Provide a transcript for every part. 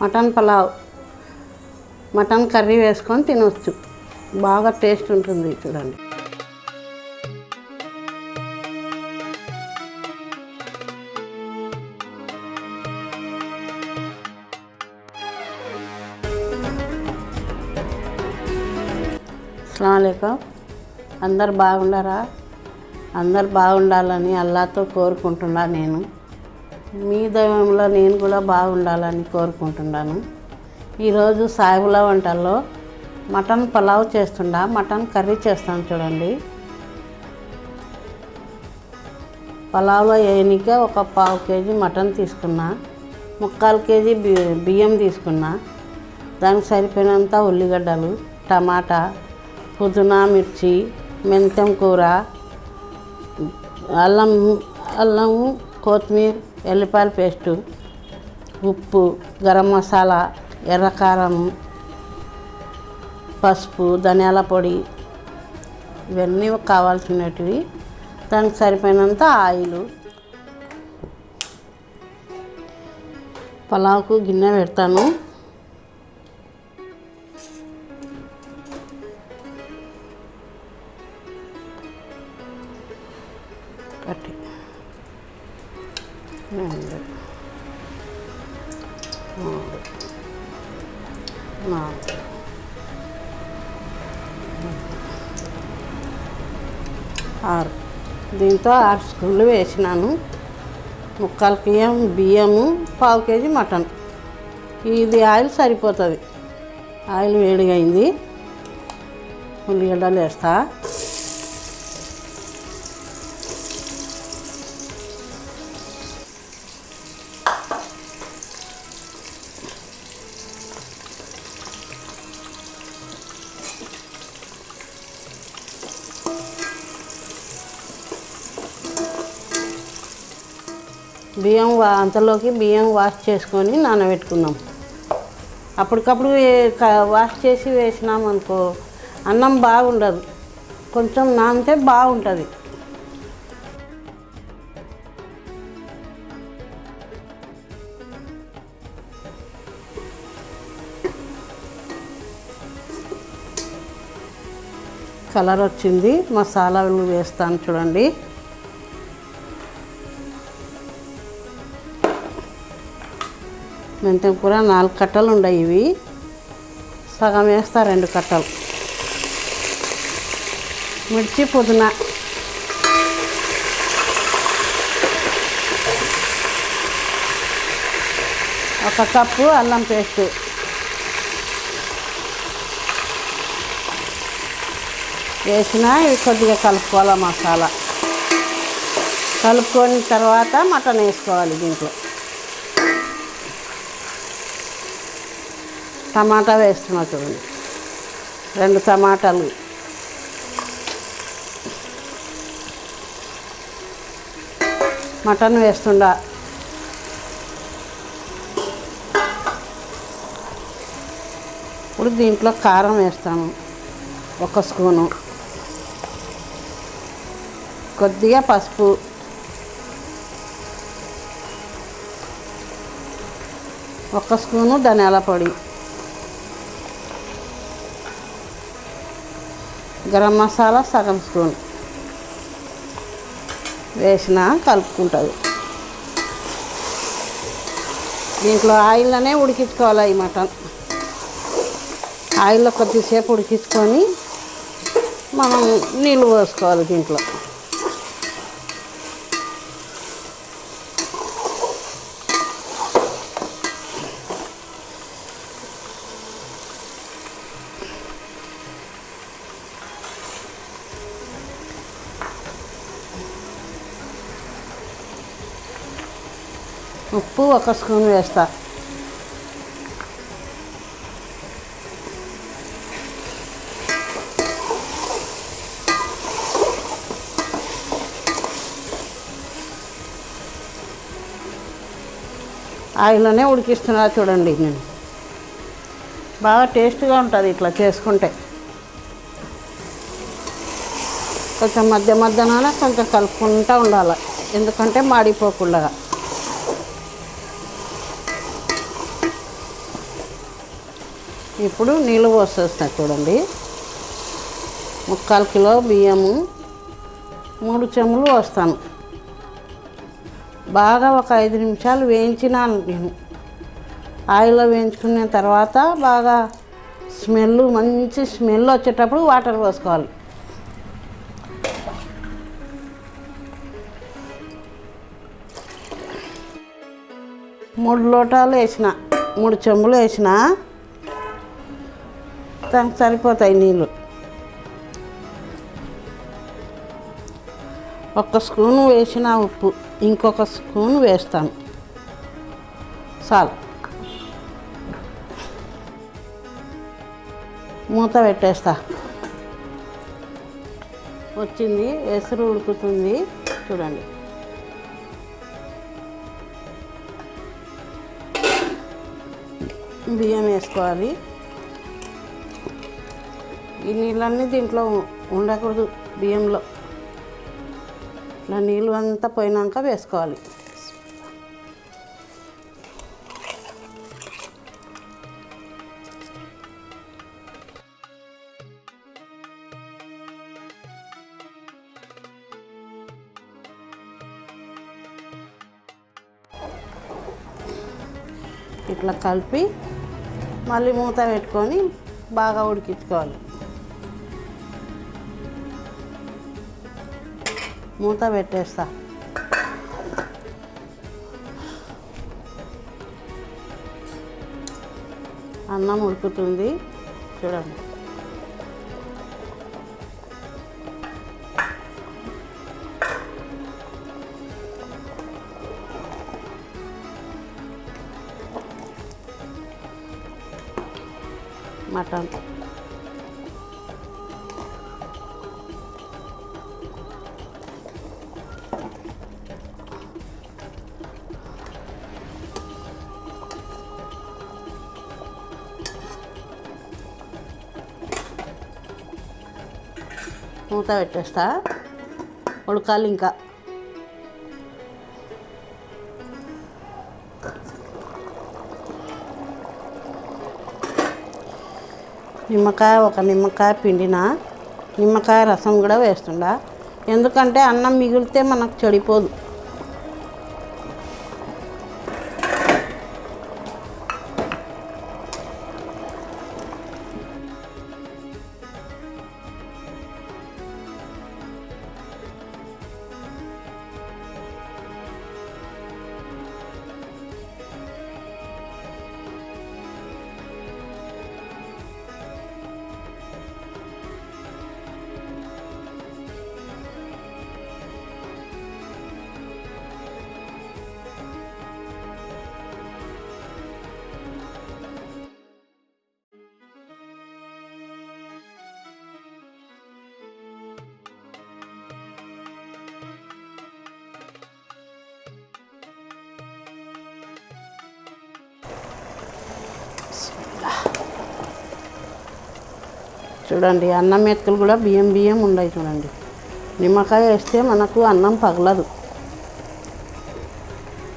Mutton pulao, mutton curry వేసుకొని తినొచ్చు. బాగా టేస్ట్ ఉంటుంది. చూడండి. అస్సలాముఅలైకుం. అందరు బాగుండారా? అందరు బాగుండాలని అల్లాతో కోరుకుంటున్నా. నేను మీ దైవంలో నేను కూడా బాగుండాలని కోరుకుంటున్నాను. ఈరోజు సాయిబులా వంటల్లో మటన్ పలావ్ చేస్తుండా, మటన్ కర్రీ చేస్తాను. చూడండి. పలావ్లో వేయనికే ఒక 1/2 కేజీ మటన్ తీసుకున్నా, 3/4 కేజీ బియ్యం తీసుకున్నా, దానికి సరిపోయినంత ఉల్లిగడ్డలు, టమాటా, పుదీనా, మిర్చి, మెంతం కూర, అల్లము, కొత్తిమీర, ఎల్లిపాయల పేస్టు, ఉప్పు, గరం మసాలా, ఎర్రకారం, పసుపు, ధనియాల పొడి, ఇవన్నీ కావాల్సినవి. దానికి సరిపోయినంత ఆయిల్. పలావ్కు గిన్నె పెడతాను. కట్టి 2 3 4 6 దీంతో 6 స్పూన్లు వేసినాను. 3/4 కేజీ బియ్యము, 1/2 కేజీ మటన్. ఇది ఆయిల్ సరిపోతుంది. ఆయిల్ వేడిగా అయింది. ఉల్లిగడ్డలు వేస్తా. అంతలోకి బియ్యం వాష్ చేసుకొని నానబెట్టుకుందాం. అప్పటికప్పుడు వాష్ చేసి వేసినాం అనుకో అన్నం బాగుండదు. కొంచెం నానితే బాగుంటుంది. కలర్ వచ్చింది. మసాలాలు వేస్తాను. చూడండి. మెంతం కూర 4 కట్టలు ఉన్నాయి. ఇవి సగం వేస్తా, 2 కట్టలు. మిర్చి, పుదీనా, ఒక కప్పు అల్లం పేస్టు, వేసిన ఇవి కొద్దిగా కలుపుకోవాలి. మసాలా కలుపుకొని తర్వాత మటన్ వేసుకోవాలి. దీంట్లో టమాటా వేస్తున్నా. చూడండి. 2 టమాటాలు, మటన్ వేస్తుండా. ఇప్పుడు దీంట్లో కారం వేస్తాను. 1 స్పూను, కొద్దిగా పసుపు, ఒక స్పూను ధనియాల పొడి, గరం మసాలా సగం స్పూన్ వేసిన కలుపుకుంటుంది. దీంట్లో ఆయిల్లోనే ఉడికించుకోవాలి. ఈ మటన్ ఆయిల్లో కొద్దిసేపు ఉడికించుకొని మనం నీళ్ళు పోసుకోవాలి. దీంట్లో ఉప్పు 1 స్పూన్ వేస్తా. ఆయిల్లోనే ఉడికిస్తున్నా. చూడండి. నేను బాగా టేస్ట్గా ఉంటుంది ఇట్లా చేసుకుంటే. కొంచెం మధ్యలోనే కొంచెం కలుపుకుంటూ ఉండాలి. ఎందుకంటే మాడిపోకుండా. ఇప్పుడు నీళ్ళు పోసేస్తాను చూడండి. 3/4 కిలో బియ్యము 3 చెంబులు పోస్తాను. బాగా ఒక 5 నిమిషాలు వేయించినాను నేను. ఆయిల్లో వేయించుకున్న తర్వాత బాగా మంచి స్మెల్ వచ్చేటప్పుడు వాటర్ పోసుకోవాలి. మూడు లోటాలు వేసిన, 3 చెంబులు వేసిన, దానికి సరిపోతాయి నీళ్ళు. 1 స్పూను వేసిన ఉప్పు, ఇంకొక స్పూను వేస్తాను చాలు. మూత పెట్టేస్తా. వచ్చింది, ఎసురు ఉడుకుతుంది చూడండి. బియ్యం వేసుకోవాలి. ఈ నీళ్ళన్నీ దీంట్లో ఉండకూడదు, బియ్యంలో. ఇలా నీళ్ళు అంతా పోయినాక వేసుకోవాలి. ఇట్లా కలిపి మళ్ళీ మూత పెట్టుకొని బాగా ఉడికించుకోవాలి. మూత పెట్టేస్తా. అన్నం ఉడుకుతుంది చూడండి. మటన్ మూత పెట్టేస్తా, ఉడకాలి ఇంకా. ఒక నిమ్మకాయ పిండిన, నిమ్మకాయ రసం కూడా వేస్తుండా. ఎందుకంటే అన్నం మిగిలితే మనకు చెడిపోదు. చూడండి, అన్నం మెతుకులు కూడా బియ్యం ఉన్నాయి చూడండి. నిమ్మకాయ వేస్తే మనకు అన్నం పగలదు,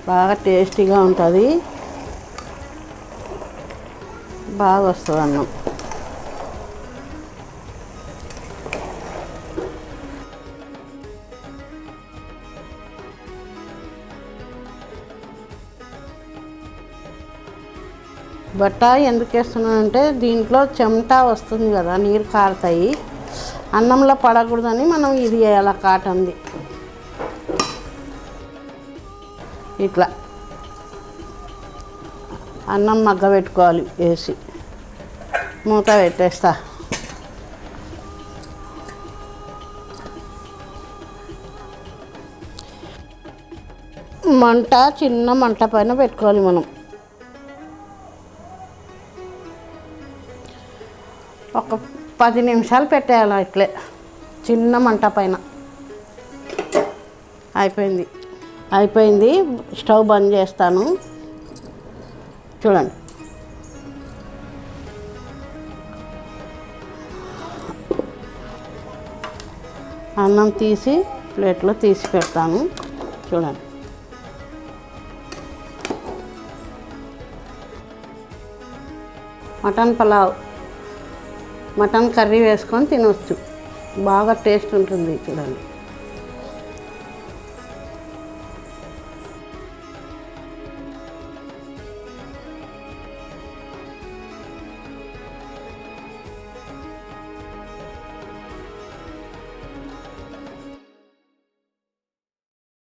బాగా టేస్టీగా ఉంటుంది, బాగా వస్తుంది అన్నం. బట్ట ఎందుకు వేస్తున్నానంటే దీంట్లో చెమట వస్తుంది కదా, నీరు కారుతాయి, అన్నంలో పడకూడదని మనం ఇది వేయాలి, కాటన్ది. ఇట్లా అన్నం మగ్గ పెట్టుకోవాలి వేసి. మూత పెట్టేస్తా. మంట చిన్న మంట పైన పెట్టుకోవాలి మనం. ఒక 10 నిమిషాలు పెట్టేయాలి ఇట్లే చిన్న మంట పైన. అయిపోయింది. స్టవ్ బంద్ చేస్తాను చూడండి. అన్నం తీసి ప్లేట్లో తీసి పెడతాను చూడండి. మటన్ పలావ్, మటన్ కర్రీ వేసుకొని తినొచ్చు. బాగా టేస్ట్ ఉంటుంది చూడండి.